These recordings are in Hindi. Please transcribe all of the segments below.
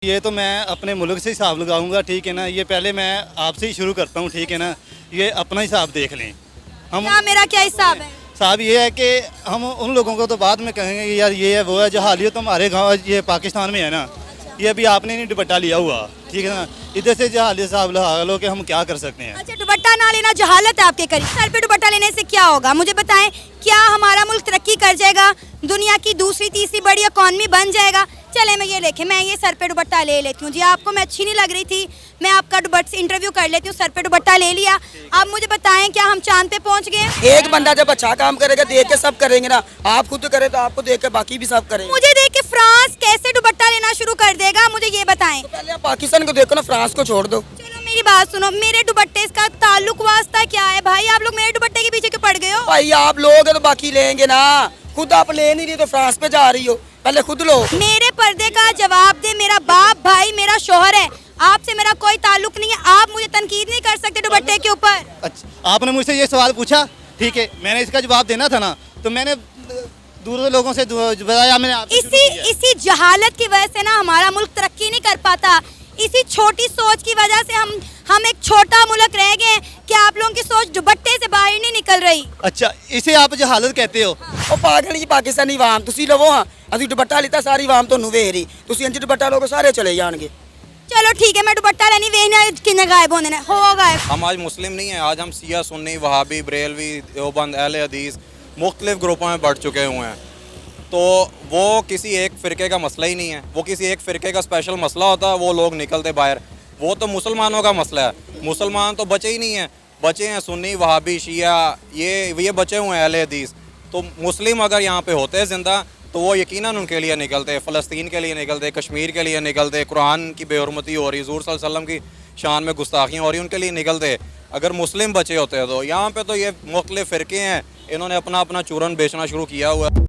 ये तो मैं अपने मुल्क से हिसाब लगाऊंगा, ठीक है ना। ये पहले मैं आपसे ही शुरू करता हूँ, ठीक है ना। ये अपना हिसाब देख लें। हम क्या मेरा क्या हिसाब है? साहब ये है कि हम उन लोगों को तो बाद में कहेंगे कि यार ये है वो है। जो हालिया तो हमारे गांव ये पाकिस्तान में है ना, ये अभी आपने नहीं दुपट्टा लिया हुआ, ठीक है ना। इधर से जहालिया साहब लगा लो कि हम क्या कर सकते हैं। अच्छा, दुपट्टा ना लेना जहालत है आपके करीब। सर पे दुपट्टा लेने से क्या होगा मुझे बताएं। क्या हमारा मुल्क तरक्की कर जाएगा? दुनिया की दूसरी तीसरी बड़ी इकॉनमी बन जाएगा? चले मैं ये देखें, मैं ये सर पे दुपट्टा ले लेती हूँ जी। आपको मैं अच्छी नहीं लग रही थी, मैं आपका दुपट्टा इंटरव्यू कर लेती हूँ। सर पे दुपट्टा ले लिया। आप मुझे बताएं, क्या हम चांद पे पहुँच गए? एक बंदा जब अच्छा काम करेगा देख के सब करेंगे ना। आप खुद करे तो आपको देख के बाकी भी सब करेंगे। मुझे देख के फ्रांस कैसे दुपट्टा लेना शुरू कर देगा, मुझे ये बताएं। तो पहले आप पाकिस्तान को देखो ना, फ्रांस को छोड़ दो। चलो मेरी बात सुनो, मेरे दुपट्टे का ताल्लुक वास्ता क्या है भाई? आप लोग मेरे दुपट्टे के पीछे क्यों पड़ गए हो? भाई आप लोग तो बाकी लेंगे ना, खुद आप ले नहीं रही तो फ्रांस पे जा रही हो, पहले खुद लो। मेरे पर्दे का जवाब दे। मेरा बाप भाई मेरा शोहर है, आपसे मेरा कोई ताल्लुक नहीं है। आप मुझे तनकीद नहीं कर सकते दुपट्टे के ऊपर। अच्छा, आपने मुझसे ये सवाल पूछा, ठीक है, मैंने इसका जवाब देना था ना, तो मैंने दूर लोगों से बताया। मैंने आपसे शुरू किया। इसी जहालत की वजह से ना हमारा मुल्क तरक्की नहीं कर पाता। इसी छोटी सोच की वजह से हम एक छोटा मुल्क रह गए कि आप लोगों की सोच दुपट्टे से बाहर नहीं निकल रही। अच्छा, इसे आप जहालत कहते हो? ਉਹ ਪਾਗਲ ਜੀ ਪਾਕਿਸਤਾਨੀ ਆਵਾਮ ਤੁਸੀਂ ਲਵੋ। ਹਾਂ ਅਸੀਂ ਦੁਪੱਟਾ ਲਿੱਤਾ, ਸਾਰੀ ਆਵਾਮ ਤੁਹਾਨੂੰ ਵੇਖ ਰਹੀ। ਤੁਸੀਂ ਇੰਜ ਦੁਪੱਟਾ ਲੋਗੇ ਸਾਰੇ चले जाएंगे। चलो ठीक है, मैं दुपट्टा लेनी वेखना किन्ने गायब होने ने हो गायब। हम आज मुस्लिम नहीं हैं, आज हम सिया सुन्नी वहाबी बरेलवी देवबंद अहले हदीस मुख्तलिफ ग्रुपों में बढ़ चुके हुए हैं। तो वो किसी एक फ़िरके का मसला ही नहीं है। वो किसी एक फ़िरके का स्पेशल मसला होता है, वो लोग निकलते बाहर। वो तो मुसलमानों का मसला है। मुसलमान तो बचे ही नहीं हैं, बचे हैं सुन्नी वहाबी शिया, ये बचे हुए हैं अहले हदीस। तो मुस्लिम अगर यहाँ पे होते ज़िंदा तो वो यकीनन उनके लिए निकलते, फ़लस्तीन के लिए निकलते, कश्मीर के लिए निकलते। कुरान की बेहुरमती हो रही, हुज़ूर सल्लल्लाहु अलैहि वसल्लम की शान में गुस्ताखियाँ हो रही, उनके लिए निकलते। अगर मुस्लिम बचे होते तो यहाँ पे तो ये मुख्तलिफ फ़िरके हैं, इन्होंने अपना अपना चूरन बेचना शुरू किया हुआ है।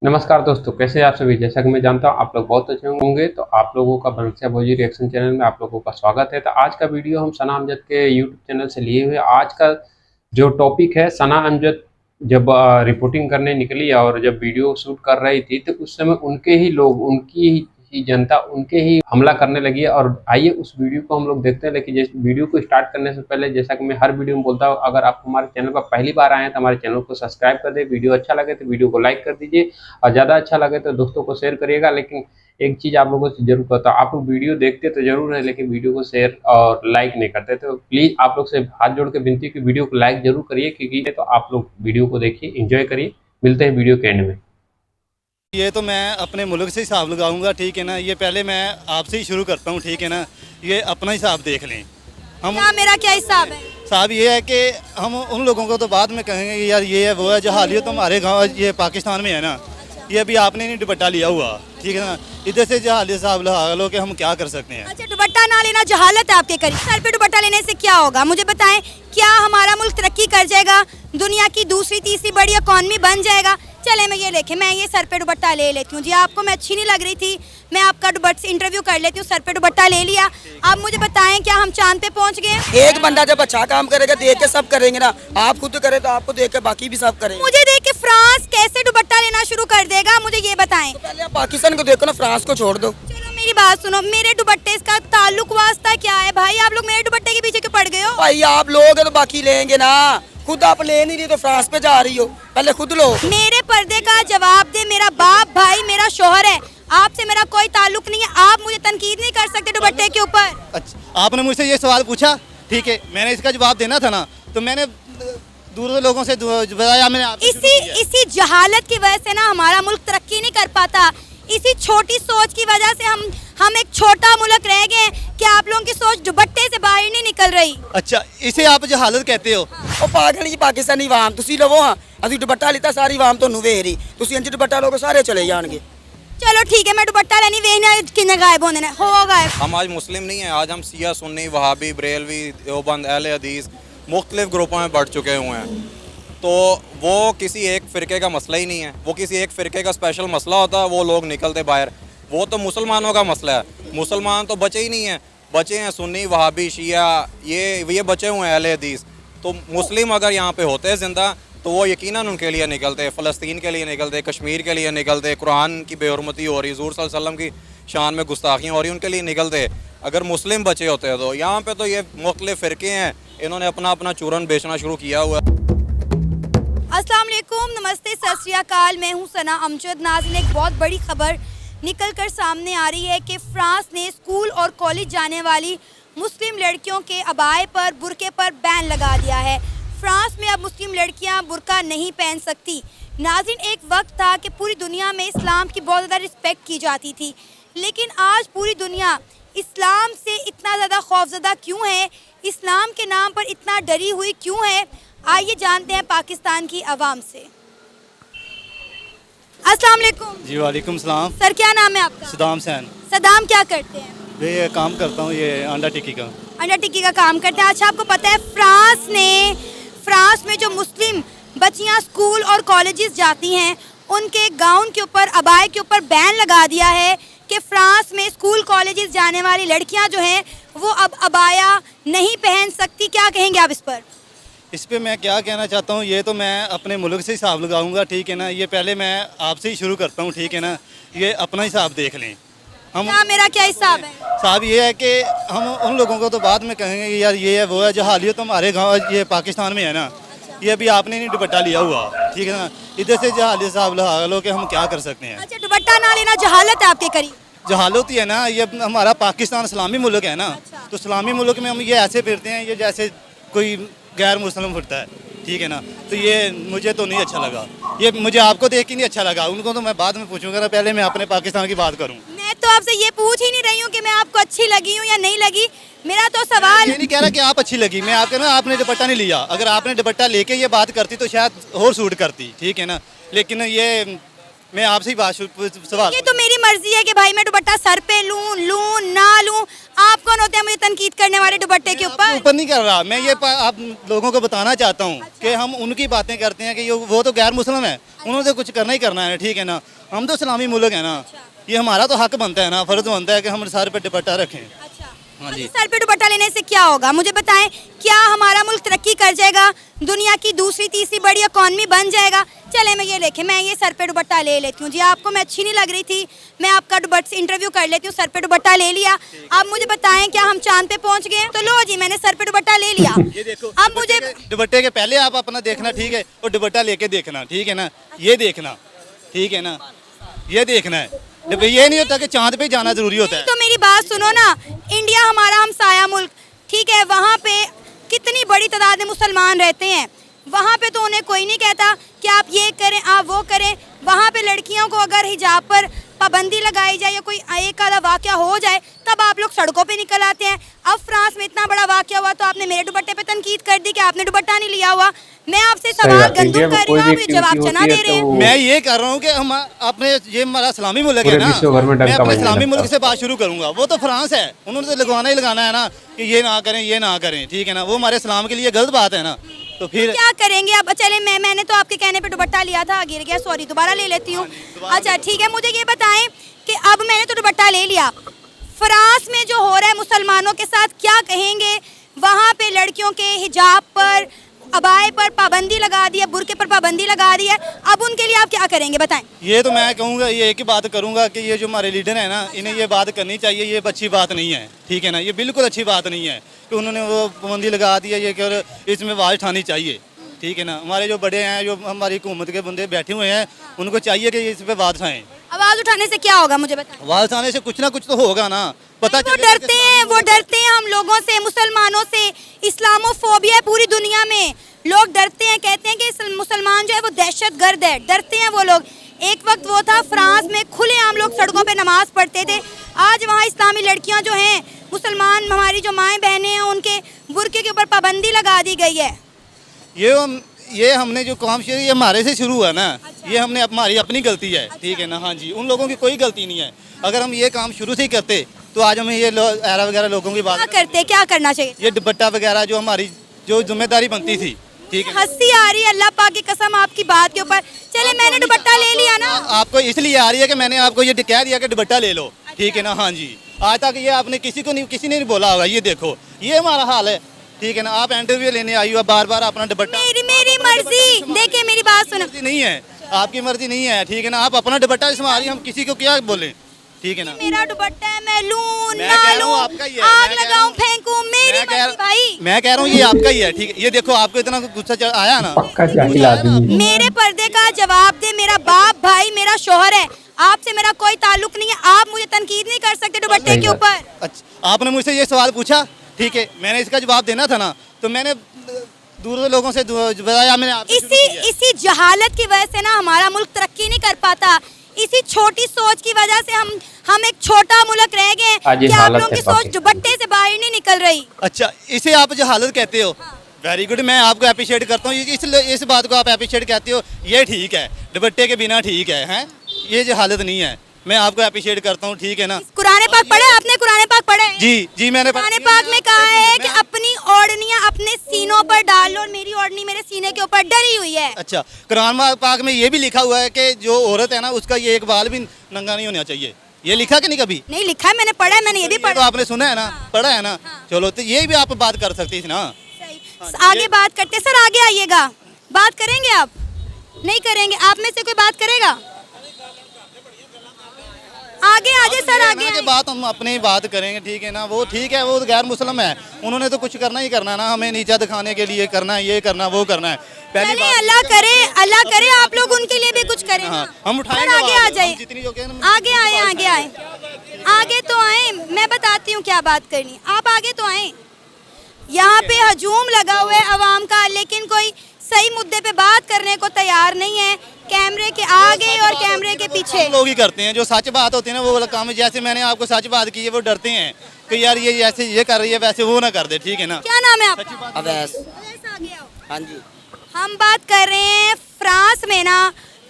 नमस्कार दोस्तों, कैसे आप सभी। जैसा कि मैं जानता हूं आप लोग बहुत अच्छे होंगे, तो आप लोगों का बनरसिया भोजी रिएक्शन चैनल में आप लोगों का स्वागत है। तो आज का वीडियो हम सना अमजद के यूट्यूब चैनल से लिए हुए। आज का जो टॉपिक है, सना अमजद जब रिपोर्टिंग करने निकली और जब वीडियो शूट कर रही थी तो उस समय उनके ही लोग, उनकी ही जनता उनके ही हमला करने लगी है। और आइए उस वीडियो को हम लोग देखते हैं। लेकिन जैसे वीडियो को स्टार्ट करने से पहले, जैसा कि मैं हर वीडियो में बोलता हूँ, अगर आप हमारे चैनल पर पहली बार आए हैं तो हमारे चैनल को सब्सक्राइब कर दें। वीडियो अच्छा लगे तो वीडियो को लाइक कर दीजिए और ज़्यादा अच्छा लगे तो दोस्तों को शेयर करिएगा। लेकिन एक चीज़ आप लोगों से जरूर कहता हूँ, आप लोग वीडियो देखते तो जरूर है लेकिन वीडियो को शेयर और लाइक नहीं करते। तो प्लीज़ आप लोग से हाथ जोड़ के विनती कि वीडियो को लाइक जरूर करिए, क्योंकि तो आप लोग वीडियो को देखिए, एंजॉय करिए। मिलते हैं वीडियो के एंड में। ये तो मैं अपने मुल्क से हिसाब लगाऊंगा, ठीक है ना। ये पहले मैं आपसे ही शुरू करता हूँ, ठीक है ना। ये अपना हिसाब देख लें। हम क्या मेरा क्या हिसाब है? साहब ये है कि हम उन लोगों को तो बाद में कहेंगे कि यार ये है वो है। जो हालिया तो हमारे गांव ये पाकिस्तान में है ना, ये अभी आपने नहीं दुपट्टा लिया हुआ, ठीक है ना। इधर से जहालिया साहब लगा लो कि हम क्या कर सकते हैं। अच्छा, दुपट्टा ना लेना जहालत है आपके करीब। सर पे दुपट्टा लेने से क्या होगा मुझे बताएं। क्या हमारा मुल्क तरक्की कर जाएगा? दुनिया की दूसरी तीसरी बड़ी इकॉनमी बन जाएगा? चले मैं ये देखें, मैं ये सर पे दुपट्टा ले लेती हूँ जी। आपको मैं अच्छी नहीं लग रही थी, मैं आपका दुपट्टा इंटरव्यू कर लेती हूँ। सर पे दुपट्टा ले लिया। आप मुझे बताएं, क्या हम चांद पे पहुँच गए? एक बंदा जब अच्छा काम करेगा देख के सब करेंगे ना। आप खुद करे तो आपको देख के बाकी भी सब करेंगे। मुझे देख के फ्रांस कैसे दुपट्टा लेना शुरू कर देगा, मुझे ये बताएं। तो पहले आप पाकिस्तान को देखो ना, फ्रांस को छोड़ दो। चलो मेरी बात सुनो, मेरे दुपट्टे का ताल्लुक वास्ता क्या है भाई? आप लोग मेरे दुपट्टे के पीछे क्यों पड़ गए हो? भाई आप लोग तो बाकी लेंगे ना, खुद आप ले नहीं रही तो फ्रांस पे जा रही हो, पहले खुद लो। मेरे पर्दे का जवाब दे। मेरा बाप भाई मेरा शोहर है, आपसे मेरा कोई ताल्लुक नहीं है। आप मुझे तनकीद नहीं कर सकते दुपट्टे के ऊपर। अच्छा, आपने मुझसे ये सवाल पूछा, ठीक है, मैंने इसका जवाब देना था ना, तो मैंने दूर लोगों से बताया। मैंने आपसे शुरू किया। इसी जहालत की वजह से ना हमारा मुल्क तरक्की नहीं कर पाता। इसी छोटी सोच की वजह से हम एक छोटा मुल्क रह गए कि आप लोगों की सोच दुपट्टे से बाहर नहीं निकल रही। अच्छा, इसे आप जहालत कहते हो? ਉਹ ਪਾਗਲ ਜੀ ਪਾਕਿਸਤਾਨੀ ਆਵਾਮ ਤੁਸੀਂ ਲਵੋ। ਹਾਂ ਅਸੀਂ ਦੁਪੱਟਾ ਲਿੱਤਾ, ਸਾਰੀ ਆਵਾਮ ਤੁਹਾਨੂੰ ਵੇਖ ਰਹੀ। ਤੁਸੀਂ ਇੰਜ ਦੁਪੱਟਾ ਲੋਗੇ ਸਾਰੇ चले जाएंगे। चलो ठीक है, मैं दुपट्टा लेनी वेखना किन्ने गायब होने ने हो गायब। हम आज मुस्लिम नहीं हैं, आज हम सिया सुन्नी वहाबी बरेलवी देवबंद अहले हदीस मुख्तलिफ ग्रुपों में बढ़ चुके हुए हैं। तो वो किसी एक फ़िरके का मसला ही नहीं है। वो किसी एक फ़िरके का स्पेशल मसला होता है, वो लोग निकलते बाहर। वो तो मुसलमानों का मसला है। मुसलमान तो बचे ही नहीं हैं, बचे हैं सुन्नी वहाबी शिया, ये बचे हुए हैं अहले हदीस। तो मुस्लिम अगर यहाँ पे होते ज़िंदा तो वो यकीनन उनके लिए निकलते, फ़लस्तीन के लिए निकलते, कश्मीर के लिए निकलते, कुरान की बेहुरमती हो रही, हुज़ूर सल्लल्लाहु अलैहि वसल्लम की शान में गुस्ताखियाँ हो रही, उनके लिए निकलते। अगर मुस्लिम बचे होते तो यहाँ पे तो ये मुख्तलिफ़ फ़िरके हैं, इन्होंने अपना अपना चूरन बेचना शुरू किया हुआ है। अस्सलाम वालेकुम, नमस्ते, सत श्री अकाल। मैं हूं सना अमजद। नाज़रीन, एक बहुत बड़ी खबर निकल कर सामने आ रही है कि फ्रांस ने स्कूल और कॉलेज जाने वाली मुस्लिम लड़कियों के अबाए पर, बुरके पर बैन लगा दिया है। फ्रांस में अब मुस्लिम लड़कियां बुरका नहीं पहन सकती। नाज़रीन, एक वक्त था कि पूरी दुनिया में इस्लाम की बहुत ज़्यादा रिस्पेक्ट की जाती थी, लेकिन आज पूरी दुनिया इस्लाम से इतना ज़्यादा खौफज़दा क्यों है, इस्लाम के नाम पर इतना डरी हुई क्यों है? आइए जानते हैं पाकिस्तान की आवाम से। अस्सलाम वालेकुम। जी वालेकुम सलाम। सर, क्या नाम है आपका? सदाम सैन। सदाम, क्या करते हैं? ये काम करता हूँ, ये अंडा टिक्की का। अंडा टिक्की का काम करते हैं। अच्छा, आपको पता है फ्रांस में जो मुस्लिम बच्चियां स्कूल और कॉलेजेस जाती हैं, उनके गाउन के ऊपर, अबाए के ऊपर बैन लगा दिया है कि फ्रांस में स्कूल कॉलेजेस जाने वाली लड़कियां जो हैं वो अब अबाया नहीं पहन सकती। क्या कहेंगे आप इस पर? इस पे मैं क्या कहना चाहता हूँ, ये तो मैं अपने मुल्क से हिसाब लगाऊंगा, ठीक है ना। ये पहले मैं आपसे ही शुरू करता हूँ, ठीक है ना। ये अपना हिसाब देख लें। हम मेरा क्या हिसाब है? साहब ये है कि हम उन लोगों को तो बाद में कहेंगे कि यार ये है वो है, जो हालिया तो हमारे गाँव ये पाकिस्तान में है ना। ये अभी आपने नहीं दुपट्टा लिया हुआ, ठीक है ना। इधर से जहालिया साहब लगा लो कि हम क्या कर सकते हैं। अच्छा, दुपट्टा ना लेना जहालत है आपके करीब? जहालत ही है ना, ये हमारा पाकिस्तान इस्लामी मुल्क है ना। तो इस्लामी मुल्क में हम ये ऐसे फिरते हैं, ये जैसे कोई गैर मुस्लिम फिरता है, ठीक है ना। तो ये मुझे तो नहीं अच्छा लगा, ये मुझे आपको देख के नहीं अच्छा लगा। उनको तो मैं बाद में पूछूंगा, पहले मैं अपने पाकिस्तान की बात करूँ। मैं तो आपसे ये पूछ ही नहीं रही हूँ कि मैं आपको अच्छी लगी हूँ या नहीं लगी। मेरा तो सवाल ये नहीं कह रहा कि आप अच्छी लगी, मैं आपके ना आपने दुपट्टा नहीं लिया। अगर आपने दुपट्टा लेके ये बात करती तो शायद और सूट करती, ठीक है ना। लेकिन ये मैं आपसे ही बात सवाल, ये तो मेरी मर्जी है कि भाई मैं दुपट्टा सर पे लूं ना लूं। आप कौन होते हैं मुझे तनकीद करने वाले दुपट्टे के ऊपर? ऊपर नहीं कर रहा मैं, ये आप लोगों को बताना चाहता हूँ कि हम उनकी बातें करते हैं कि वो तो गैर मुस्लिम है, उन्होंने तो कुछ करना ही करना है, ठीक है ना। हम तो इस्लामी मुल्क है ना, ये हमारा तो हक बनता है ना, फर्ज बनता है कि हम सर पे दुपट्टा रखें। हाँ जी। सर पे दुपट्टा लेने से क्या होगा, मुझे बताएं? क्या हमारा मुल्क तरक्की कर जाएगा, दुनिया की दूसरी तीसरी बड़ी इकॉनमी बन जाएगा? चले मैं ये लेके मैं ये सर पे दुपट्टा ले लेती हूँ। जी, आपको मैं अच्छी नहीं लग रही थी, मैं आपका दुपट्टा से इंटरव्यू कर लेती हूँ। सर पे दुपट्टा ले लिया। अब मुझे बताएं, क्या हम चांद पे पहुँच गए? तो लो जी, मैंने सर पे दुपट्टा ले लिया। ये देखो, अब मुझे दुपट्टे के पहले आप अपना देखना, ठीक है, और दुपट्टा लेके देखना, ठीक है ना। ये देखना, ठीक है ना, ये देखना है। ये नहीं होता कि चांद पे जाना जरूरी होता है। तो मेरी बात सुनो ना, इंडिया हमारा हमसाया मुल्क, ठीक है, वहाँ पे कितनी बड़ी तादाद में मुसलमान रहते हैं। वहाँ पे तो उन्हें कोई नहीं कहता कि आप ये करें, आप वो करें। वहाँ पे लड़कियों को अगर हिजाब पर पाबंदी लगाई जाए या कोई एक आधा वाक़या हो जाए, तब आप लोग सड़कों पे निकल आते हैं। अब फ्रांस में इतना बड़ा वाक़या हुआ तो आपने मेरे दुपट्टे पे तनकीद कर दी कि आपने दुपट्टा नहीं लिया हुआ। मैं आपसे सवाल गंदुम कर रही हूँ, आप मुझे जवाब चना दे रहे हैं। मैं ये कर रहा हूँ कि हम अपने, ये हमारा इस्लामी मुल्क है ना, मैं अपने इस्लामी मुल्क से बात शुरू करूँगा। वो तो फ्रांस है, उन्होंने तो लगवाना ही लगाना है ना कि ये ना करें, ये ना करें, ठीक है ना। वो हमारे इस्लाम के लिए गलत बात है ना। तो फिर क्या करेंगे अब? चले मैंने तो आपके कहने पे दुपट्टा लिया था, गिर गया, सॉरी, दोबारा ले लेती हूँ। अच्छा ठीक है, मुझे ये बताएं कि अब मैंने तो दुपट्टा ले लिया, फ्रांस में जो हो रहा है मुसलमानों के साथ, क्या कहेंगे? वहाँ पे लड़कियों के हिजाब पर, अबाए पर पाबंदी लगा दी है, बुरके पर पाबंदी लगा दी है। अब उनके लिए आप क्या करेंगे, बताएं? ये तो मैं कहूँगा, ये एक ही बात करूँगा कि ये जो हमारे लीडर है ना, इन्हें ये बात करनी चाहिए। ये अच्छी बात नहीं है, ठीक है ना। ये बिल्कुल अच्छी बात नहीं है कि उन्होंने वो पाबंदी लगा दी है। ये कि इसमें आवाज़ उठानी चाहिए, ठीक है ना। हमारे जो बड़े हैं, जो हमारी हुकूमत के बंदे बैठे हुए हैं, उनको चाहिए कि इस पर आवाज़ उठाएं। आवाज़ उठाने से क्या होगा, मुझे बताएं? आवाज़ उठाने से कुछ ना कुछ तो होगा ना। पता वो डरते हैं हम लोगों से, मुसलमानों से। इस्लामोफोबिया है पूरी दुनिया में, लोग डरते हैं, कहते हैं कि मुसलमान जो है वो दहशतगर्द है, डरते हैं वो लोग। एक वक्त वो था फ्रांस में खुलेआम लोग सड़कों पे नमाज पढ़ते थे। आज वहाँ इस्लामी लड़कियाँ जो हैं, मुसलमान हमारी जो माएँ बहनें हैं, उनके बुरके के ऊपर पाबंदी लगा दी गई है। ये हमने जो काम शुरू, ये हमारे से शुरू हुआ ना। ये हमने हमारी अपनी गलती है, ठीक है ना। हाँ जी, उन लोगों की कोई गलती नहीं है। अगर हम ये काम शुरू से ही करते तो आज हमें ये एरा वगैरह लोगों की बात क्या करना चाहिए? ये दुपट्टा वगैरह जो हमारी जो जिम्मेदारी बनती थी, ठीक है। हंसी आ रही है, अल्लाह पाक की कसम, आपकी बात के ऊपर। चले मैंने दुपट्टा ले लिया ना। आपको इसलिए आ रही है कि मैंने आपको ये कह दिया कि दुपट्टा ले लो, ठीक है ना। हाँ जी, आज तक ये आपने किसी ने नहीं बोला होगा। ये देखो, ये हमारा हाल है, ठीक है ना, आप इंटरव्यू लेने आई हो, बार बार अपना दुपट्टा, मेरी मर्जी, देखिए मेरी बात सुनो। मर्जी नहीं है, आपकी मर्जी नहीं है, ठीक है ना, आप अपना दुपट्टा संभाल रही, हम किसी को क्या बोले, ठीक है ना। मेरा दुपट्टा है, मैं लूं मैं ना कह रहा हूँ लूं, आपका ही है, आग मैं कह रहा लगाऊं हूँ- फेंकूं, मेरी मर्जी भाई। मैं कह रहा हूँ ये आपका ही है, ठीक है, ये देखो आपको इतना गुस्सा आया ना, पक्का जाहिल आदमी है। मेरे पर्दे का जवाब दे, मेरा बाप भाई मेरा शोहर है, आपसे मेरा कोई ताल्लुक नहीं है, आप मुझे तनकीद नहीं कर सकते दुपट्टे सही के बात। ऊपर। अच्छा आपने मुझसे ये सवाल पूछा, ठीक है, मैंने इसका जवाब देना था ना, तो मैंने दूर के लोगों से बताया, मैंने आपसे शुरू किया। इसी जहालत की वजह से ना हमारा मुल्क तरक्की नहीं कर पाता, इसी छोटी सोच की वजह से हम एक छोटा मुल्क रह गए हैं आज ये कि आप हालत लोगों है की सोच पाकिस्तान दुपट्टे से बाहर नहीं निकल रही। अच्छा इसे आप जो हालत कहते हो, वेरी गुड, मैं आपको अप्रिशिएट करता हूँ, इस बात को आप अप्रिशिएट कहते हो, ये ठीक है, दुपट्टे के बिना ठीक है, हैं, ये जो हालत नहीं है, मैं आपको अप्रिशिएट करता हूँ, ठीक है ना। कुरान पाक पढ़ा है आपने? कुरान पाक पढ़ा है? जी मैंने कुरान पाक में कहा है कि अपनी ओढ़नियां अपने सीनों पर डाल लो, और मेरी ओढ़नी मेरे सीने के ऊपर डरी हुई है। अच्छा कुरान पाक में ये भी लिखा हुआ है कि जो औरत है ना उसका ये एक बाल भी नंगा नहीं होना चाहिए, ये लिखा कि नहीं कभी? नहीं लिखा है, मैंने पढ़ा है, मैंने ये भी ये तो पढ़ा। आपने सुना है ना, पढ़ा है ना, चलो तो ये भी आप बात कर सकती थी ना। सही। आगे बात करते सर, आगे आइएगा, बात करेंगे आप? नहीं करेंगे, आप में से कोई बात करेगा? आगे आगे सर, आगे के आइए। बात हम अपनी बात करेंगे, ठीक है ना, वो ठीक है, वो गैर मुस्लिम है, उन्होंने तो कुछ करना ही करना है ना, हमें नीचा दिखाने के लिए करना है, ये करना वो करना है, पहली चलिए, बात अल्लाह करे आप लोग उनके लिए भी कुछ करें ना। हाँ, हम उठाएंगे सर, आगे आवाज़, आ हम जाइए, जितनी जो कहें ना, आगे आए, आगे आए, आगे तो आए, मैं बताती हूँ क्या बात करनी, आप आगे तो आए। यहाँ पे हजूम लगा हुआ है अवाम का, लेकिन कोई सही मुद्दे पे बात करने को तैयार नहीं है, कैमरे के आगे और कैमरे के पीछे। हम लोग ही करते हैं, जो सच बात होती है ना वो वाला काम, जैसे मैंने आपको सच बात की है, वो डरते हैं कि यार ये ऐसे ये कर रही है, वैसे वो ना कर दे, ठीक है ना। क्या नाम है आपका? अवैस। अवैस, आगे आओ। हाँ जी। हम बात कर रहे हैं फ्रांस में ना,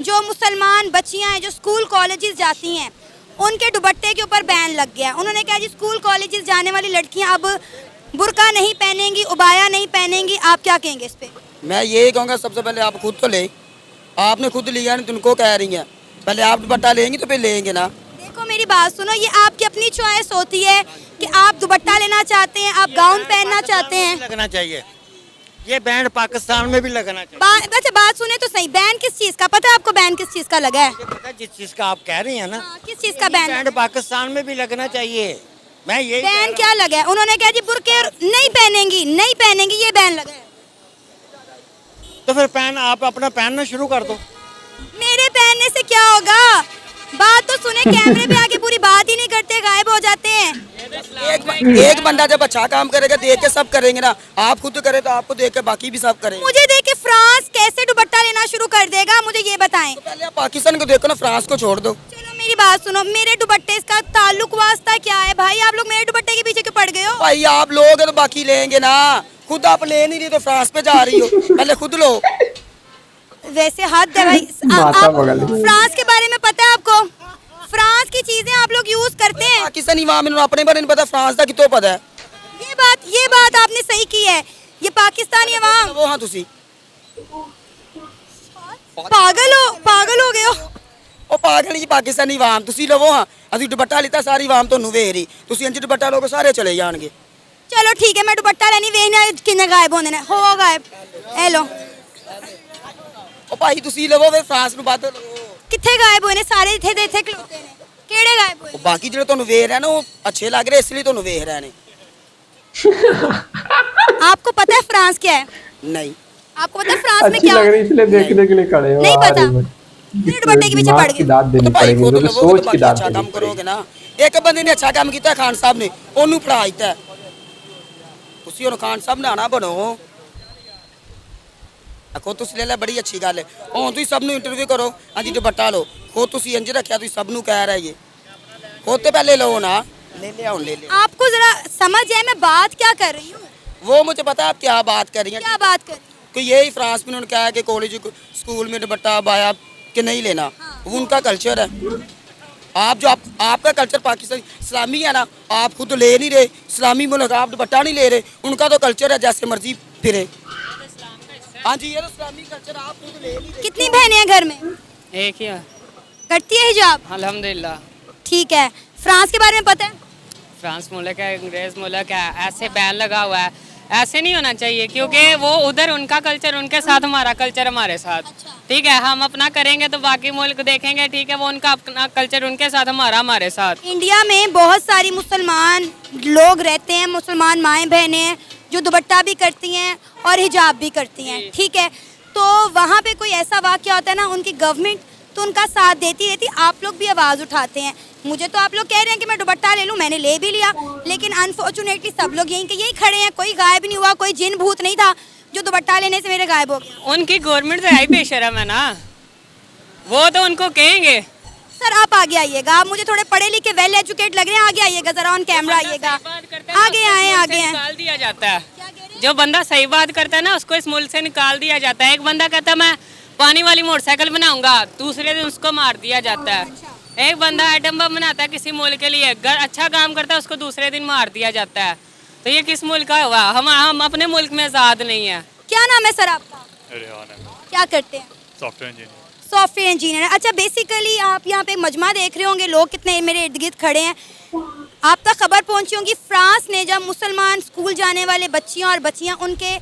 जो मुसलमान बच्चियां हैं जो स्कूल कॉलेजेस जाती हैं, उनके दुपट्टे के ऊपर बैन लग गया। उन्होंने कहा जी स्कूल कॉलेजेस जाने वाली लड़कियां अब बुर्का नहीं पहनेंगी, उबाया नहीं पहनेंगी, आप क्या कहेंगे इस पे? मैं यही कहूँगा, सबसे पहले आप खुद तो ले, आपने खुद लिया नहीं, तुमको कह रही हैं, पहले आप दुपट्टा लेंगी तो फिर लेंगे ना। देखो मेरी बात सुनो, ये आपकी अपनी चॉइस होती है कि आप दुपट्टा लेना चाहते हैं, आप गाउन पहनना चाहते हैं। लगना चाहिए, ये बैंड पाकिस्तान में भी लगना चाहिए। अच्छा बात सुने तो सही, बैन किस चीज का पता है आपको? बैन किस चीज का लगा है? ये पता है जिस चीज का आप कह रही हैं ना, हाँ, किस चीज का बैन? बैंड पाकिस्तान में भी लगना चाहिए। मैं यही कह बैन रहा क्या लगा है? उन्होंने कहा जी बुर्के नहीं पहनेंगी, नहीं पहनेंगी, ये बैन लगा है। हूं। तो फिर पहन, आप अपना पहनना शुरू कर दो। मेरे पहनने से क्या होगा? बात तो सुने, कैमरे पे आके पूरी बात ही नहीं करते, गायब हो जाते हैं। एक बंदा जब अच्छा काम करेगा देख के सब करेंगे ना, आप खुद करे तो आपको देख के बाकी भी सब करेंगे। मुझे देख के फ्रांस कैसे दुपट्टा लेना शुरू कर देगा, मुझे ये बताएं। तो पहले आप पाकिस्तान को देखो ना, फ्रांस को छोड़ दो। चलो मेरी बात सुनो, मेरे दुपट्टे का ताल्लुक वास्ता क्या है भाई? आप लोग मेरे दुपट्टे के पीछे क्यों पड़ गए हो? भाई आप लोग तो बाकी लेंगे ना, खुद आप ले नहीं रही तो फ्रांस पे जा रही हो, पहले खुद लो। वैसे हद है भाई। माथा पकड़ ली। फ्रांस के बारे में पता है आपको? फ्रांस की चीजें आप लोग यूज करते हैं। पाकिस्तानी वाम अपने बारे में पता, फ्रांस का कितो पता है। ये बात आपने सही की है। ये पाकिस्तानी अवाम वो हाँ तुसी पागल हो गए हो। ਉਹ ਪਾਗਲ ਜੀ ਪਾਕਿਸਤਾਨੀ ਆਵਾਮ ਤੁਸੀਂ ਲਵੋ ਹਾਂ, ਅਸੀਂ ਦੁਪੱਟਾ ਲਿੱਤਾ ਸਾਰੀ ਆਵਾਮ ਤੁਹਾਨੂੰ ਵੇਖ ਰਹੀ, ਤੁਸੀਂ ਇੰਜ ਦੁਪੱਟਾ ਲੋਗੇ ਸਾਰੇ ਚਲੇ ਜਾਣਗੇ। चलो ठीक है, मैं दुपट्टा लेनी वेखना किन्ने गायब होने ने, हो गायब। ए लो, ਉਹ ਭਾਈ ਤੁਸੀਂ ਲਵੋ ਫਿਰ ਫਰਾਂਸ ਨੂੰ ਬਾਅਦ ਲਵੋ। किथे गायब होए ने? सारे इथे दे इथे खलोते ने, केड़े गायब होए? ਉਹ ਬਾਕੀ ਜਿਹੜੇ ਤੁਹਾਨੂੰ ਵੇਖ ਰਹੇ ਨੇ ਉਹ ਅੱਛੇ ਲੱਗ ਰਹੇ ਇਸ ਲਈ ਤੁਹਾਨੂੰ ਵੇਖ ਰਹੇ ਨੇ। आपको पता है फ्रांस क्या है? नहीं आपको पता है फ्रांस में अच्छी क्या? लग रही इसलिए देखने के लिए खड़े हो। नहीं पता। अरे भाई, मेरे दुपट्टे के पीछे दिमाग पड़ की गए। दाद देनी तो भाई पड़ेगी, खुद क्योंकि लवोगे सोच तो की बाकी दाद अच्छा देनी काम पड़ेगी। करोगे ना। ਇੱਕ ਬੰਦੇ ਨੇ ਅੱਛਾ ਕੰਮ ਕੀਤਾ ਖਾਨ ਸਾਹਿਬ ਨੇ, ਉਹਨੂੰ ਫੜਾ ਦਿੱਤਾ। ਤੁਸੀਂ ਹੁਣ ਖਾਨ ਸਾਹਿਬ ਨਾ ਨਾ ਬਣੋ। ਆਖੋ ਤੁਸੀਂ ਲੈ ਲੈ, ਬੜੀ ਅੱਛੀ ਗੱਲ ਹੈ। ਹੁਣ ਤੁਸੀਂ ਸਭ ਨੂੰ ਇੰਟਰਵਿਊ ਕਰੋ, ਹਾਂਜੀ ਦੁਪੱਟਾ ਲਓ, ਖੁਦ ਤੁਸੀਂ ਇੰਜ ਰੱਖਿਆ, ਤੁਸੀਂ ਸਭ ਨੂੰ ਕਹਿ ਰਹੇ ਜੇ, ਖੁਦ ਤੇ ਪਹਿਲੇ ਲਓ ਨਾ। ले लिया हूँ, ले लिया। आपको जरा समझ है मैं बात क्या कर रही हूँ? वो मुझे पता है आप क्या बात कर रही हैं। क्या बात कर रही हूँ? कि यही फ्रांस में उन्होंने कहा है कि कॉलेज स्कूल में दुपट्टा बाया कि नहीं लेना, वो उनका कल्चर है। आप जो आपका कल्चर पाकिस्तान इस्लामी है ना, आप खुद ले नहीं रहे, इस्लामी मुल्क आप दुपट्टा नहीं ले रहे, उनका तो कल्चर है जैसे मर्जी फिरे। हाँ जी, ये तो इस्लामी कल्चर आप खुद ले नहीं रहे। कितनी बहनें हैं घर में? एक ही है, करती है हिजाब? अल्हम्दुलिल्लाह। ठीक है। फ्रांस के बारे में पता है? फ्रांस मुल्क है, अंग्रेज मुल्क है, ऐसे बैन लगा हुआ है। ऐसे नहीं होना चाहिए, क्योंकि वो उधर उनका कल्चर उनके साथ, हमारा कल्चर हमारे साथ। ठीक है, हम अपना करेंगे तो बाकी मुल्क देखेंगे। ठीक है, वो उनका अपना कल्चर उनके साथ, हमारा हमारे साथ। इंडिया में बहुत सारी मुसलमान लोग रहते हैं, मुसलमान माएँ बहनें हैं जो दुपट्टा भी करती हैं और हिजाब भी करती हैं। ठीक है, तो वहाँ पे कोई ऐसा वाक़या होता है ना, उनकी गवर्नमेंट तो उनका साथ देती रहती, आप लोग भी आवाज़ उठाते हैं। मुझे तो आप लोग कह रहे हैं कि मैं दुपट्टा ले लूँ, मैंने ले भी लिया, लेकिन अनफॉर्चुनेटली सब लोग यहीं के यहीं खड़े हैं, कोई गायब नहीं हुआ, कोई जिन भूत नहीं था जो दुपट्टा लेने से मेरे गायब हो गया। उनकी गवर्नमेंट तो है ही बेशरम है ना, वो तो उनको कहेंगे। सर आप आगे आइएगा, आप मुझे थोड़े पढ़े लिखे वेल एजुकेट लग रहे हैं, आगे आइएगा ज़रा, ऑन कैमरा आइएगा, आगे आए आगे आए। निकाल दिया जाता है, जो बंदा सही बात करता है ना उसको इस मुल्क से निकाल दिया जाता है। एक बंदा कहता है मैं पानी वाली मोटरसाइकिल बनाऊंगा, दूसरे दिन उसको मार दिया जाता है। एक बंदा एटम बम बनाता है किसी मुल्क के लिए, अच्छा काम करता है, उसको दूसरे दिन मार दिया जाता है। तो ये किस मुल्क का हुआ? हम अपने मुल्क में आज़ाद नहीं है। क्या नाम है सर आपका? क्या करते हैं? Software engineer. Software engineer. अच्छा, बेसिकली आप यहाँ पे मजमा देख रहे होंगे, लोग कितने मेरे इर्द गिर्द खड़े हैं। आप तक खबर पहुँची होगी, फ्रांस ने जब मुसलमान स्कूल जाने वाले बच्चियाँ और बच्चियाँ उनके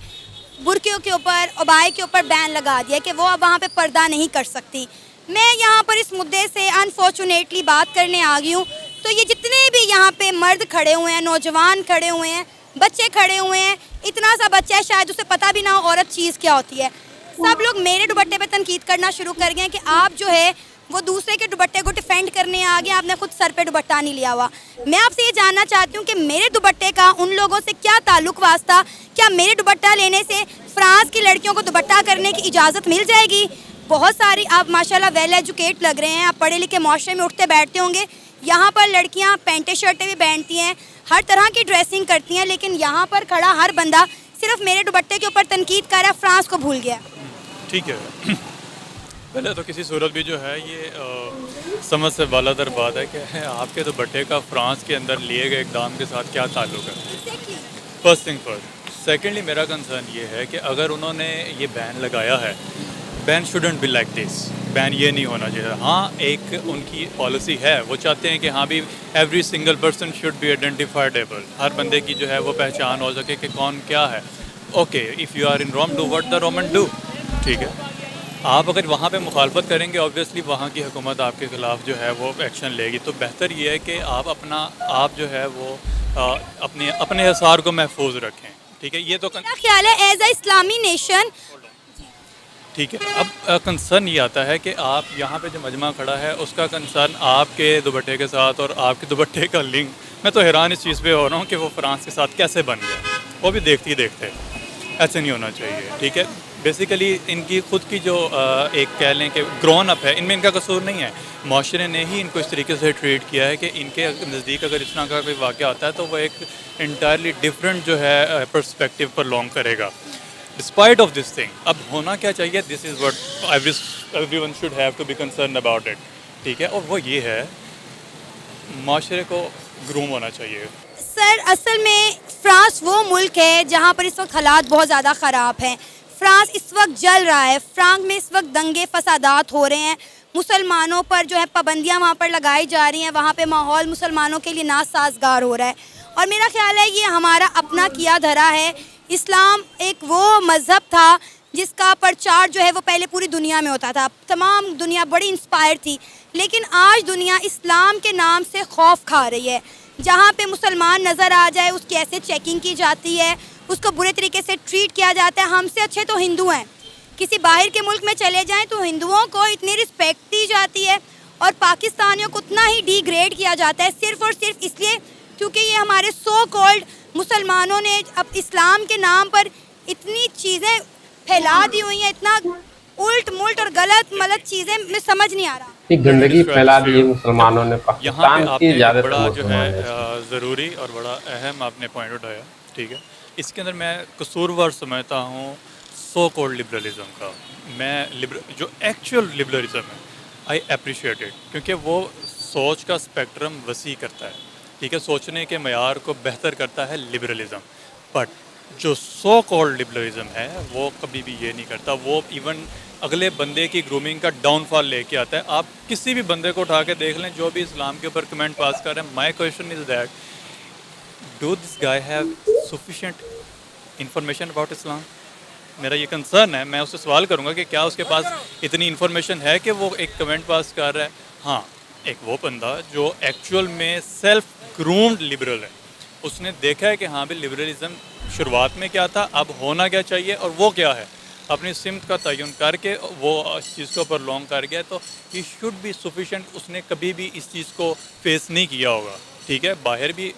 बुरकियों के ऊपर, अबाए के ऊपर बैन लगा दिया कि वो अब वहाँ पे पर्दा नहीं कर सकती। मैं यहाँ पर इस मुद्दे से अनफॉर्चुनेटली बात करने आ गई हूँ। तो ये जितने भी यहाँ पे मर्द खड़े हुए हैं, नौजवान खड़े हुए हैं, बच्चे खड़े हुए हैं, इतना सा बच्चा है शायद उसे पता भी ना हो औरत चीज़ क्या होती है, सब लोग मेरे दुपट्टे पे तनकीद करना शुरू कर गए कि आप जो है वो दूसरे के दुपट्टे को डिफेंड करने आ गए, आपने खुद सर पे दुपट्टा नहीं लिया हुआ। मैं आपसे ये जानना चाहती हूँ कि मेरे दुपट्टे का उन लोगों से क्या ताल्लुक वास्ता? क्या मेरे दुपट्टा लेने से फ्रांस की लड़कियों को दुपट्टा करने की इजाज़त मिल जाएगी? बहुत सारी, आप माशाल्लाह वेल एजुकेट लग रहे हैं, आप पढ़े लिखे माशरे में उठते बैठते होंगे। यहाँ पर लड़कियाँ पेंटें शर्टें भी पहनती हैं, हर तरह की ड्रेसिंग करती हैं, लेकिन यहाँ पर खड़ा हर बंदा सिर्फ मेरे दुपट्टे के ऊपर तनकीद कर रहा है, फ्रांस को भूल गया। ठीक है, पहले तो किसी सूरत भी जो है ये समझ से बालातर बात है कि आपके दुपट्टे का फ्रांस के अंदर लिए गए इक़दाम के साथ क्या ताल्लुक है। First thing first. सेकेंडली मेरा कंसर्न ये है कि अगर उन्होंने ये बैन लगाया है, ban shouldn't be like this, ban ये नहीं होना चाहिए। हाँ, एक उनकी पॉलिसी है, वो चाहते हैं कि हाँ भी every single person should be identifiable, हर बंदे की जो है वो पहचान हो सके कि कौन क्या है। Okay, if you are in Rome, do what the Roman do. ठीक है, आप अगर वहाँ पे मुखालफत करेंगे, ऑब्वियसली वहाँ की हुकूमत आपके ख़िलाफ़ जो है वो एक्शन लेगी। तो बेहतर ये है कि आप जो है वो अपने हिसार को महफूज रखें। ठीक है, ये तो मेरा ख्याल है एज अ इस्लामी नेशन। ठीक है, अब कंसर्न ये आता है कि आप यहाँ पे जो मजमा खड़ा है उसका कंसर्न आपके दुपट्टे के साथ और आपके दुपट्टे का लिंक, मैं तो हैरान इस चीज़ पे हो रहा हूँ कि वो फ्रांस के साथ कैसे बन गया, वो भी देखते ही देखते। ऐसे नहीं होना चाहिए। ठीक है, बेसिकली इनकी ख़ुद की जो एक कह लें कि ग्रोन अप है, इनमें इनका कसूर नहीं है, माशरे ने ही इनको इस तरीके से ट्रीट किया है कि इनके नज़दीक अगर इस तरह का कोई वाक़या आता है तो वो एक इंटायरली डिफरेंट जो है पर्सपेक्टिव पर लॉन्ग करेगा डिस्पाइट ऑफ दिस थिंग। अब होना क्या चाहिए, this is what everyone should have to be concern about it. ठीक है, और वो ये है माशरे को ग्रूम होना चाहिए। सर असल में फ्रांस वो मुल्क है जहाँ पर इस वक्त हालात बहुत ज़्यादा ख़राब हैं। फ्रांस इस वक्त जल रहा है, फ्रांस में इस वक्त दंगे फसादात हो रहे हैं, मुसलमानों पर जो है पाबंदियाँ वहाँ पर लगाई जा रही हैं, वहाँ पे माहौल मुसलमानों के लिए नासाजगार हो रहा है। और मेरा ख्याल है ये हमारा अपना किया धरा है। इस्लाम एक वो मज़हब था जिसका प्रचार जो है वो पहले पूरी दुनिया में होता था, तमाम दुनिया बड़ी इंस्पायर थी, लेकिन आज दुनिया इस्लाम के नाम से खौफ खा रही है। जहाँ पे मुसलमान नज़र आ जाए उसकी ऐसे चेकिंग की जाती है, उसको बुरे तरीके से ट्रीट किया जाता है। हमसे अच्छे तो हिंदू हैं, किसी बाहर के मुल्क में चले जाएं तो हिंदुओं को इतनी रिस्पेक्ट दी जाती है और पाकिस्तानियों को उतना ही डिग्रेड किया जाता है, सिर्फ़ और सिर्फ इसलिए क्योंकि ये हमारे सो कॉल्ड मुसलमानों ने अब इस्लाम के नाम पर इतनी चीज़ें फैला दी हुई हैं, इतना उल्ट मुल्ट और गलत चीज़ें में समझ नहीं आ रहा। एक गंदगी फैला दी है मुसलमानों ने यहाँ पाकिस्तान पे की आपने ज़्यादातर बड़ा जो है मुसलमान ज़रूरी और बड़ा अहम आपने पॉइंट उठाया। ठीक है, इसके अंदर मैं कसूरवार समझता हूँ सो कॉल्ड लिबरलिज़म का। मैं जो एक्चुअल लिबरलिज़म है आई अप्रिशिएट इट, क्योंकि वो सोच का स्पेक्ट्रम वसी करता है। ठीक है, सोचने के मयार को बेहतर करता है लिबरलिज़म। बट जो सो कॉल्ड लिबरलिज़म है वो कभी भी ये नहीं करता, वो इवन अगले बंदे की ग्रूमिंग का डाउनफॉल लेके आता है। आप किसी भी बंदे को उठा के देख लें जो भी इस्लाम के ऊपर कमेंट पास कर रहे हैं, my question is that do this guy have sufficient information about Islam? मेरा ये कंसर्न है, मैं उससे सवाल करूँगा कि क्या उसके पास इतनी इन्फॉर्मेशन है कि वो एक कमेंट पास कर रहा है। हाँ, एक वो बंदा जो एक्चुअल में सेल्फ ग्रूम्ड लिबरल है, उसने देखा है कि हाँ भाई लिबरलिज़म शुरुआत में क्या था, अब होना क्या चाहिए और वो क्या है, अपनी सिमत का तयन करके वो इस चीज़ को प्रलॉन्ग कर गया, तो ही शुड बी सफिशेंट। उसने कभी भी इस चीज़ को फेस नहीं किया होगा। ठीक है, बाहर भी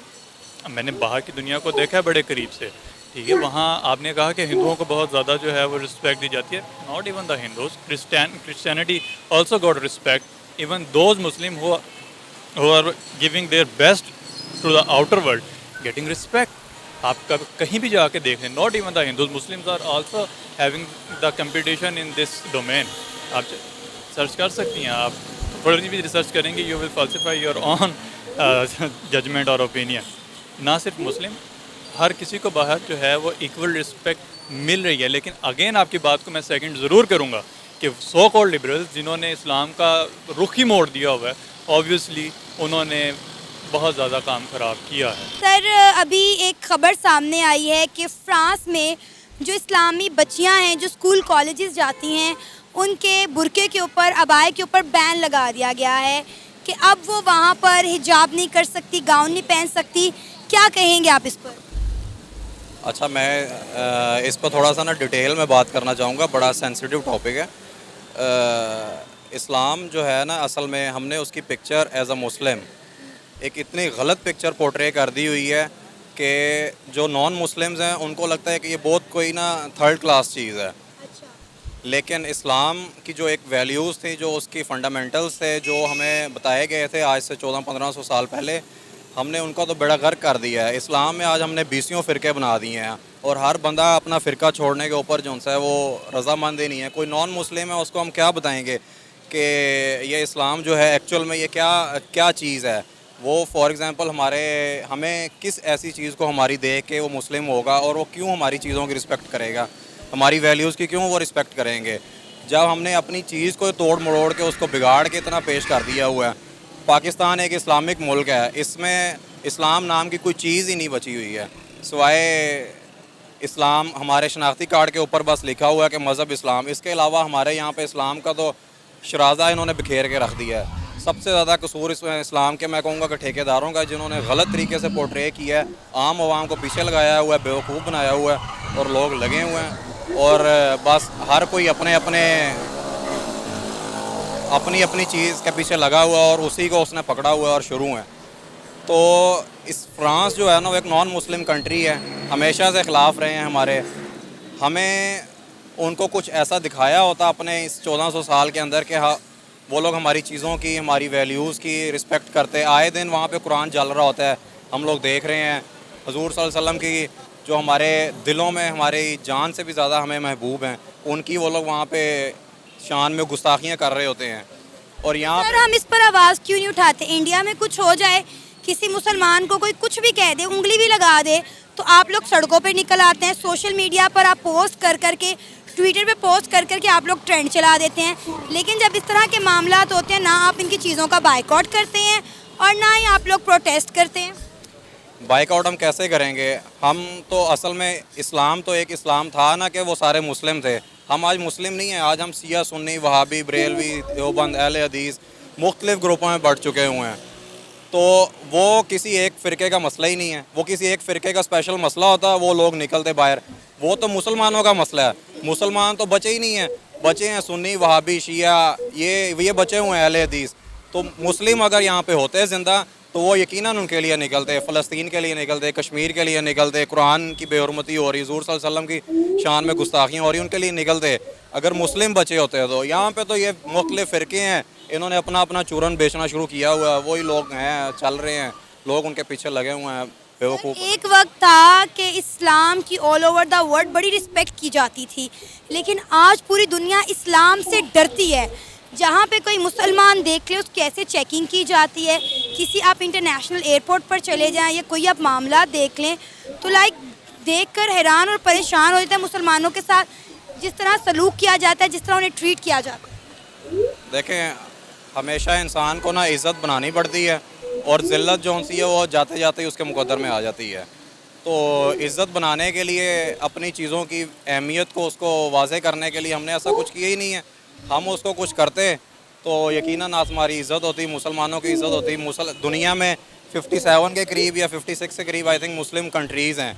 मैंने बाहर की दुनिया को देखा है बड़े करीब से। ठीक है, वहाँ आपने कहा कि हिंदुओं को बहुत ज़्यादा जो है वो रिस्पेक्ट दी जाती है। Not even the Hindus, Christianity also got respect. Even those Muslim who are giving their best to the outer world getting respect. आप कहीं भी जाके देख लें, not even the Hindus, Muslims are also having the competition in this domain. आप सर्च कर सकती हैं, आप थोड़ी भी रिसर्च करेंगे, you will falsify your own judgement और ओपिनियन। ना सिर्फ मुस्लिम, हर किसी को बाहर जो है वो इक्वल रिस्पेक्ट मिल रही है। लेकिन अगेन आपकी बात को मैं सेकंड ज़रूर करूँगा कि सो कॉल्ड लिबरल्स जिन्होंने इस्लाम का रुख ही मोड़ दिया हुआ है, ऑब्वियसली उन्होंने बहुत ज़्यादा काम ख़राब किया है। सर, अभी एक खबर सामने आई है कि फ्रांस में जो इस्लामी बच्चियां हैं जो स्कूल कॉलेजेस जाती हैं, उनके बुरके के ऊपर, अबाए के ऊपर बैन लगा दिया गया है कि अब वो वहाँ पर हिजाब नहीं कर सकती, गाउन नहीं पहन सकती। क्या कहेंगे आप इस पर? अच्छा, मैं इस पर थोड़ा सा ना डिटेल में बात करना चाहूँगा, बड़ा सेंसिटिव टॉपिक है। इस्लाम जो है ना, असल में हमने उसकी पिक्चर एज अ मुस्लिम एक इतनी गलत पिक्चर पोर्ट्रे कर दी हुई है कि जो नॉन मुस्लिम्स हैं उनको लगता है कि ये बहुत कोई ना थर्ड क्लास चीज़ है। लेकिन इस्लाम की जो एक वैल्यूज़ थी, जो उसकी फंडामेंटल्स थे, जो हमें बताए गए थे आज से 1400-1500 साल पहले, हमने उनका तो बेड़ा गर्क कर दिया है। इस्लाम में आज हमने 20 फ़िरके बना दिए हैं और हर बंदा अपना फ़िरका छोड़ने के ऊपर जो है वो रज़ामंद ही नहीं है। कोई नॉन मुस्लिम है, उसको हम क्या बताएंगे कि ये इस्लाम जो है एक्चुअल में ये क्या चीज़ है। वो फॉर एग्ज़ाम्पल हमें किस ऐसी चीज़ को हमारी देख के वो मुस्लिम होगा और वो क्यों हमारी चीज़ों की रिस्पेक्ट करेगा, हमारी वैल्यूज़ की क्यों वो रिस्पेक्ट करेंगे, जब हमने अपनी चीज़ को तोड़ मरोड़ के उसको बिगाड़ के इतना पेश कर दिया हुआ है। पाकिस्तान एक इस्लामिक मुल्क है, इसमें इस्लाम नाम की कोई चीज़ ही नहीं बची हुई है सिवाय इस्लाम। हमारे शनाख्ती कार्ड के ऊपर बस लिखा हुआ है कि मज़हब इस्लाम। इसके अलावा हमारे यहाँ पे इस्लाम का तो शराजा इन्होंने बिखेर के रख दिया है। सबसे ज़्यादा कसूर इसमें इस्लाम के मैं कहूँगा कि ठेकेदारों का, जिन्होंने गलत तरीके से पोर्ट्रे किया है, आम आवाम को पीछे लगाया हुआ है, बेवकूफ़ बनाया हुआ है और लोग लगे हुए हैं और बस हर कोई अपनी चीज़ के पीछे लगा हुआ है और उसी को उसने पकड़ा हुआ है और शुरू है। तो इस फ्रांस जो है ना, वो एक नॉन मुस्लिम कंट्री है, हमेशा से ख़िलाफ़ रहे हैं हमारे। हमें उनको कुछ ऐसा दिखाया होता अपने इस 1400 साल के अंदर कि हाँ वो लोग हमारी चीज़ों की, हमारी वैल्यूज़ की रिस्पेक्ट करते। आए दिन वहाँ पे कुरान जल रहा होता है, हम लोग देख रहे हैं। हुज़ूर सल्लल्लाहु अलैहि वसल्लम की जो हमारे दिलों में हमारी जान से भी ज़्यादा हमें महबूब हैं, उनकी वो लोग वहाँ पे शान में गुस्ताखियाँ कर रहे होते हैं। और यहाँ सर, हम इस पर आवाज़ क्यों नहीं उठाते? इंडिया में कुछ हो जाए, किसी मुसलमान को कोई कुछ भी कह दे, उंगली भी लगा दे, तो आप लोग सड़कों पे निकल आते हैं, सोशल मीडिया पर आप पोस्ट कर करके, ट्विटर पे पोस्ट कर करके आप लोग ट्रेंड चला देते हैं। लेकिन जब इस तरह के मामलात होते हैं, ना आप इनकी चीज़ों का बाइकआउट करते हैं और ना ही आप लोग प्रोटेस्ट करते हैं। बाइकआउट हम कैसे करेंगे? हम तो असल में इस्लाम तो एक इस्लाम था ना कि वो सारे मुस्लिम थे। हम आज मुस्लिम नहीं हैं, आज हम शिया, सुन्नी, वहाबी, बरेलवी, देवबंद, अहले हदीस मुख्तलिफ़ ग्रुपों में बढ़ चुके हुए हैं। तो वो किसी एक फ़िरके का मसला ही नहीं है। वो किसी एक फ़िरके का स्पेशल मसला होता है, वो लोग निकलते बाहर। वो तो मुसलमानों का मसला है। मुसलमान तो बचे ही नहीं हैं, बचे हैं सुन्नी, वहाबी, शिया, ये बचे हुए हैं अहले हदीस। तो मुस्लिम अगर यहाँ पे होते ज़िंदा तो वो यकीनन उनके लिए निकलते, फ़लस्तीन के लिए निकलते, कश्मीर के लिए निकलते। कुरान की बेहुरमती हो रही, हुज़ूर सल्लल्लाहु अलैहि वसल्लम की शान में गुस्ताखियाँ हो रही, उनके लिए निकलते। अगर मुस्लिम बचे होते तो यहाँ पे तो ये मुख्तलिफ़ फ़िरके हैं, इन्होंने अपना चूरन बेचना शुरू किया हुआ है। वही लोग हैं, चल रहे हैं, लोग उनके पीछे लगे हुए हैं, बेवकूफ़। एक वक्त था कि इस्लाम की ऑल ओवर द वर्ल्ड बड़ी रिस्पेक्ट की जाती थी, लेकिन आज पूरी दुनिया इस्लाम से डरती है। जहाँ पे कोई मुसलमान देख ले, उसकी कैसे चेकिंग की जाती है। किसी आप इंटरनेशनल एयरपोर्ट पर चले जाएं या कोई आप मामला देख लें तो देखकर हैरान और परेशान हो जाता है मुसलमानों के साथ, जिस तरह सलूक किया जाता है, जिस तरह उन्हें ट्रीट किया जाता है। देखें, हमेशा इंसान को ना इज़्ज़त बनानी पड़ती है और ज़िल्लत जो होती है वो जाते जाते ही उसके मुकद्दर में आ जाती है। तो इज़्ज़त बनाने के लिए, अपनी चीज़ों की अहमियत को उसको वाज़े करने के लिए हमने ऐसा कुछ किया ही नहीं है। हम उसको कुछ करते तो यकीनन आज हमारी इज़्ज़त होती, मुसलमानों की इज़्ज़त होती। दुनिया में 57 के करीब या 56 के करीब आई थिंक मुस्लिम कंट्रीज़ हैं,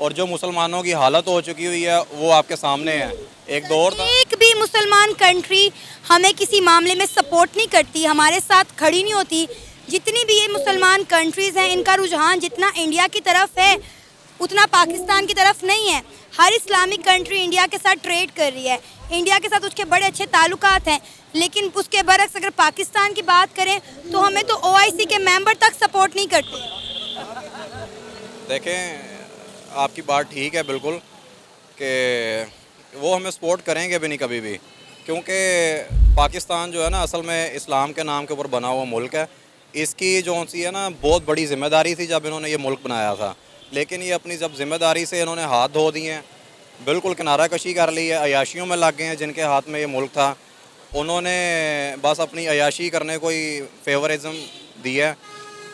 और जो मुसलमानों की हालत हो चुकी हुई है वो आपके सामने है। एक दौर था, एक भी मुसलमान कंट्री हमें किसी मामले में सपोर्ट नहीं करती, हमारे साथ खड़ी नहीं होती। जितनी भी ये मुसलमान कंट्रीज़ हैं, इनका रुझान जितना इंडिया की तरफ है उतना पाकिस्तान की तरफ नहीं है। हर इस्लामिक कंट्री इंडिया के साथ ट्रेड कर रही है, इंडिया के साथ उसके बड़े अच्छे ताल्लुकात हैं, लेकिन उसके बरक्स अगर पाकिस्तान की बात करें तो हमें तो OIC के मेंबर तक सपोर्ट नहीं करते। देखें आपकी बात ठीक है बिल्कुल, कि वो हमें सपोर्ट करेंगे भी नहीं कभी भी, क्योंकि पाकिस्तान जो है ना असल में इस्लाम के नाम के ऊपर बना हुआ मुल्क है। इसकी जो सी है ना बहुत बड़ी ज़िम्मेदारी थी जब इन्होंने ये मुल्क बनाया था, लेकिन ये अपनी जब ज़िम्मेदारी से इन्होंने हाथ धो दिए हैं, बिल्कुल किनारा कशी कर ली है, अयाशियों में लग गए हैं। जिनके हाथ में ये मुल्क था उन्होंने बस अपनी अयाशी करने को ही फेवरिज्म दिया है,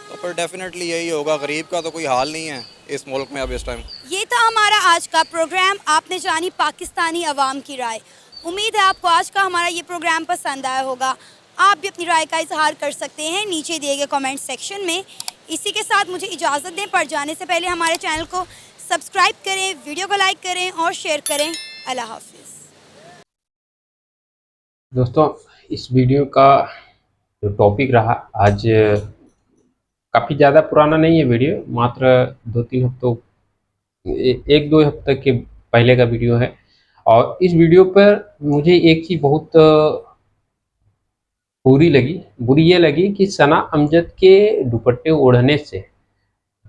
तो फिर डेफिनेटली यही होगा। गरीब का तो कोई हाल नहीं है इस मुल्क में अब इस टाइम। ये था हमारा आज का प्रोग्राम, आपने जानी पाकिस्तानी अवाम की राय। उम्मीद है आपको आज का हमारा ये प्रोग्राम पसंद आया होगा। आप भी अपनी राय का इजहार कर सकते हैं नीचे दिए गए कमेंट सेक्शन में। इसी के साथ मुझे इजाज़त दें, पर जाने से पहले हमारे चैनल को सब्सक्राइब करें, वीडियो को लाइक करें और शेयर करें। अल्लाह हाफिज़। दोस्तों, इस वीडियो का जो टॉपिक रहा आज काफ़ी ज़्यादा पुराना नहीं है वीडियो, मात्र 2-3 हफ्तों 1-2 हफ्ते के पहले का वीडियो है। और इस वीडियो पर मुझे एक चीज़ बहुत बुरी ये लगी कि सना अमजद के दुपट्टे ओढ़ने से,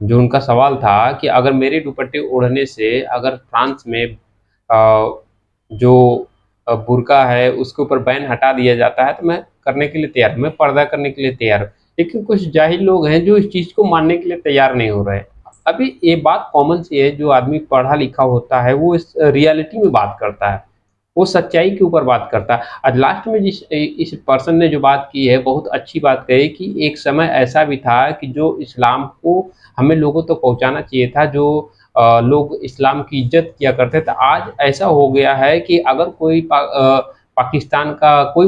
जो उनका सवाल था कि अगर मेरे दुपट्टे ओढ़ने से अगर फ्रांस में जो बुर्का है उसके ऊपर बैन हटा दिया जाता है तो मैं करने के लिए तैयार, मैं पर्दा करने के लिए तैयार। लेकिन कुछ जाहिल लोग हैं जो इस चीज़ को मानने के लिए तैयार नहीं हो रहे। अभी ये बात कॉमन सी है, जो आदमी पढ़ा लिखा होता है वो इस रियलिटी में बात करता है, वो सच्चाई के ऊपर बात करता है। आज लास्ट में इस पर्सन ने जो बात की है बहुत अच्छी बात कही कि एक समय ऐसा भी था कि जो इस्लाम को हमें लोगों तक पहुंचाना चाहिए था, जो लोग इस्लाम की इज्जत किया करते थे, आज ऐसा हो गया है कि अगर कोई पाकिस्तान का कोई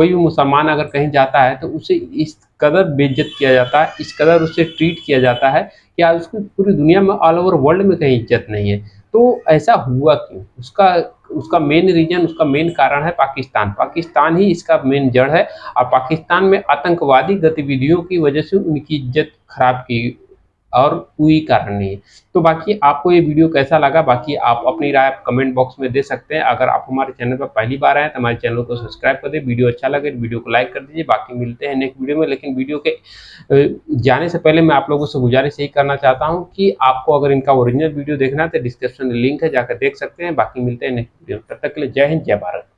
भी मुसलमान अगर कहीं जाता है तो उसे इस कदर बेइज्जत किया जाता है, इस कदर उससे ट्रीट किया जाता है कि आज उसकी पूरी दुनिया में, ऑल ओवर वर्ल्ड में कहीं इज्जत नहीं है। तो ऐसा हुआ क्यों? उसका मेन रीजन, उसका मेन कारण है पाकिस्तान ही इसका मेन जड़ है। और पाकिस्तान में आतंकवादी गतिविधियों की वजह से उनकी इज्जत खराब की, और कोई कारण नहीं है। तो बाकी आपको ये वीडियो कैसा लगा, बाकी आप अपनी राय कमेंट बॉक्स में दे सकते हैं। अगर आप हमारे चैनल पर पहली बार आए हैं तो हमारे चैनल को सब्सक्राइब कर दें, वीडियो अच्छा लगे तो वीडियो को लाइक कर दीजिए। बाकी मिलते हैं नेक्स्ट वीडियो में। लेकिन वीडियो के जाने से पहले मैं आप लोगों से गुजारिश यही करना चाहता हूँ कि आपको अगर इनका ओरिजिनल वीडियो देखना है तो डिस्क्रिप्शन में लिंक है, जाकर देख सकते हैं। बाकी मिलते हैं नेक्स्ट वीडियो में, तब तक के लिए जय हिंद, जय भारत।